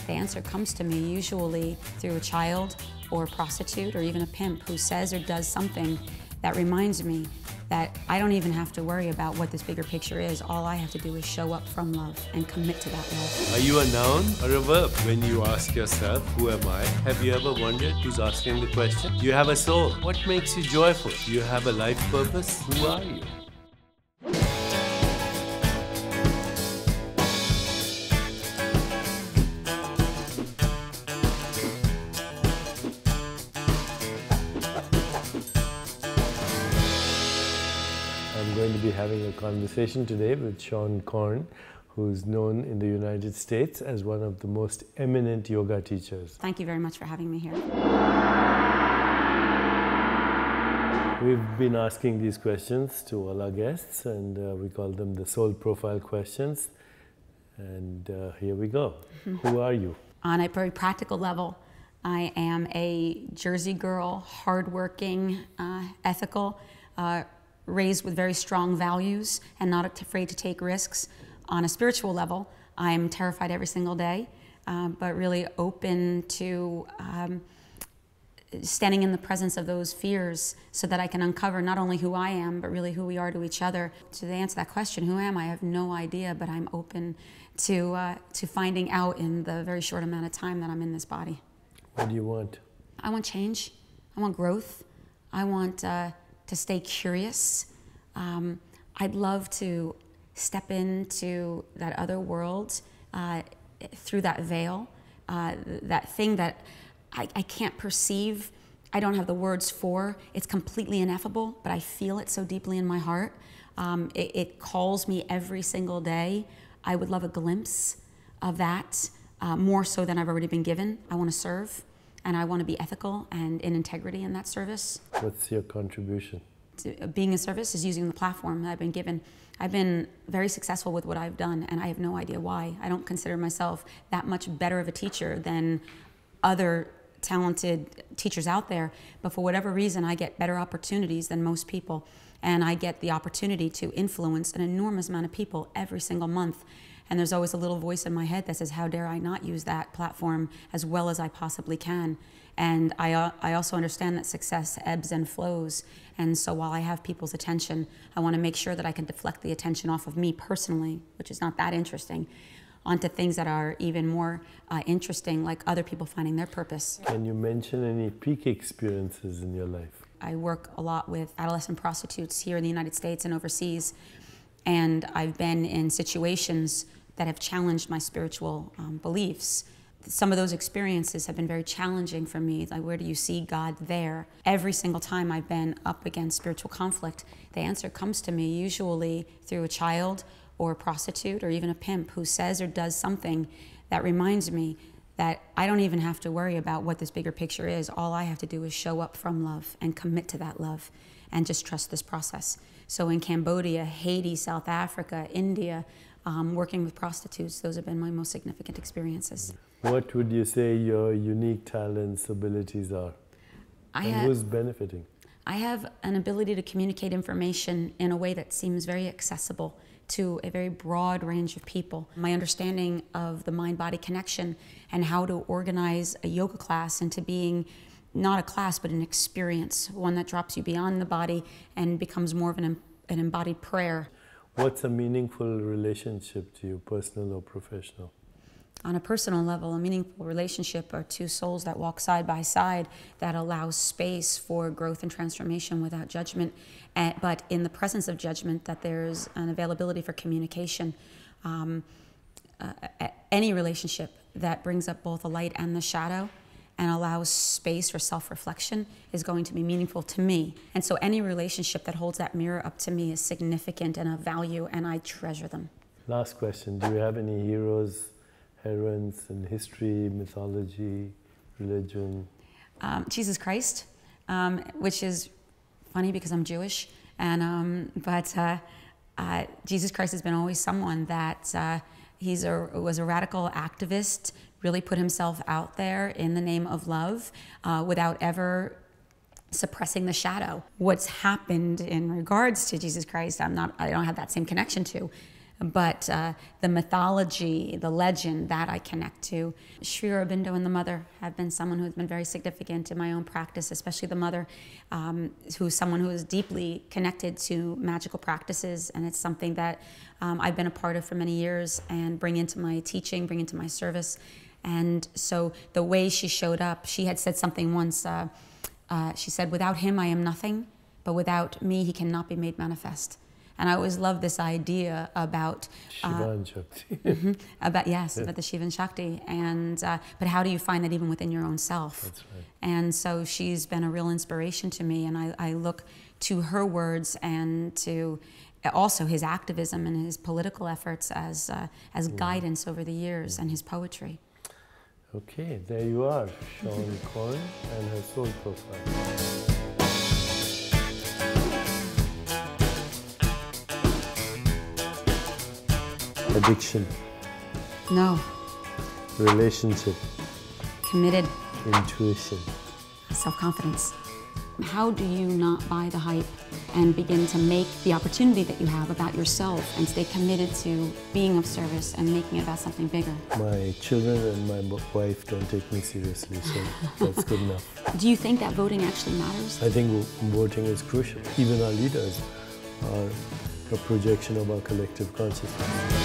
the answer comes to me usually through a child or a prostitute or even a pimp who says or does something that reminds me that I don't even have to worry about what this bigger picture is. All I have to do is show up from love and commit to that love. Are you a noun or a verb? When you ask yourself, who am I? Have you ever wondered who's asking the question? Do you have a soul? What makes you joyful? Do you have a life purpose? Who are you? I'm going to be having a conversation today with Seane Corn, who's known in the United States as one of the most eminent yoga teachers. Thank you very much for having me here. We've been asking these questions to all our guests, and we call them the soul profile questions. And here we go. Who are you? On a very practical level, I am a Jersey girl, hardworking, ethical, raised with very strong values and not afraid to take risks. On a spiritual level, I'm terrified every single day, but really open to standing in the presence of those fears so that I can uncover not only who I am, but really who we are to each other. To answer that question, who am I? I have no idea, but I'm open to finding out in the very short amount of time that I'm in this body. What do you want? I want change. I want growth. I want to stay curious. I'd love to step into that other world through that veil, that thing that I can't perceive, I don't have the words for. It's completely ineffable, but I feel it so deeply in my heart. It calls me every single day. I would love a glimpse of that, more so than I've already been given. I want to serve. And I want to be ethical and in integrity in that service. What's your contribution? Being in service is using the platform that I've been given. I've been very successful with what I've done, and I have no idea why. I don't consider myself that much better of a teacher than other talented teachers out there, but for whatever reason, I get better opportunities than most people, and I get the opportunity to influence an enormous amount of people every single month. And there's always a little voice in my head that says, how dare I not use that platform as well as I possibly can? And I also understand that success ebbs and flows. And so while I have people's attention, I want to make sure that I can deflect the attention off of me personally, which is not that interesting, onto things that are even more interesting, like other people finding their purpose. Can you mention any peak experiences in your life? I work a lot with adolescent prostitutes here in the United States and overseas. And I've been in situations that have challenged my spiritual beliefs. Some of those experiences have been very challenging for me. Like, where do you see God there? Every single time I've been up against spiritual conflict, the answer comes to me usually through a child or a prostitute or even a pimp who says or does something that reminds me that I don't even have to worry about what this bigger picture is. All I have to do is show up from love and commit to that love and just trust this process. So in Cambodia, Haiti, South Africa, India, working with prostitutes, those have been my most significant experiences. What would you say your unique talents, abilities are? Who's benefiting? I have an ability to communicate information in a way that seems very accessible to a very broad range of people. My understanding of the mind-body connection and how to organize a yoga class into being not a class, but an experience, one that drops you beyond the body and becomes more of an embodied prayer. What's a meaningful relationship to you, personal or professional? On a personal level, a meaningful relationship are two souls that walk side by side that allows space for growth and transformation without judgment, but in the presence of judgment, that there's an availability for communication. Any relationship that brings up both the light and the shadow and allows space for self-reflection is going to be meaningful to me. And so any relationship that holds that mirror up to me is significant and of value, and I treasure them. Last question, do you have any heroes, heroines in history, mythology, religion? Jesus Christ, which is funny because I'm Jewish, and Jesus Christ has been always someone that was a radical activist, really put himself out there in the name of love without ever suppressing the shadow. What's happened in regards to Jesus Christ, I don't have that same connection to. but the mythology, the legend, that I connect to. Sri Aurobindo and the mother have been someone who's been very significant in my own practice, especially the mother, who's someone who is deeply connected to magical practices, and it's something that I've been a part of for many years and bring into my teaching, bring into my service. And so the way she showed up, she had said something once, she said, "Without him I am nothing, but without me he cannot be made manifest." And I always love this idea about Shiva and Shakti. about the Shiva and Shakti, and but how do you find that even within your own self? That's right. And so she's been a real inspiration to me, and I look to her words and to also his activism and his political efforts as guidance over the years, and his poetry. Okay, there you are, Seane Corn and her soul profile. Addiction. No. Relationship. Committed. Intuition. Self-confidence. How do you not buy the hype and begin to make the opportunity that you have about yourself and stay committed to being of service and making it about something bigger? My children and my wife don't take me seriously, so that's good enough. Do you think that voting actually matters? I think voting is crucial. Even our leaders are a projection of our collective consciousness.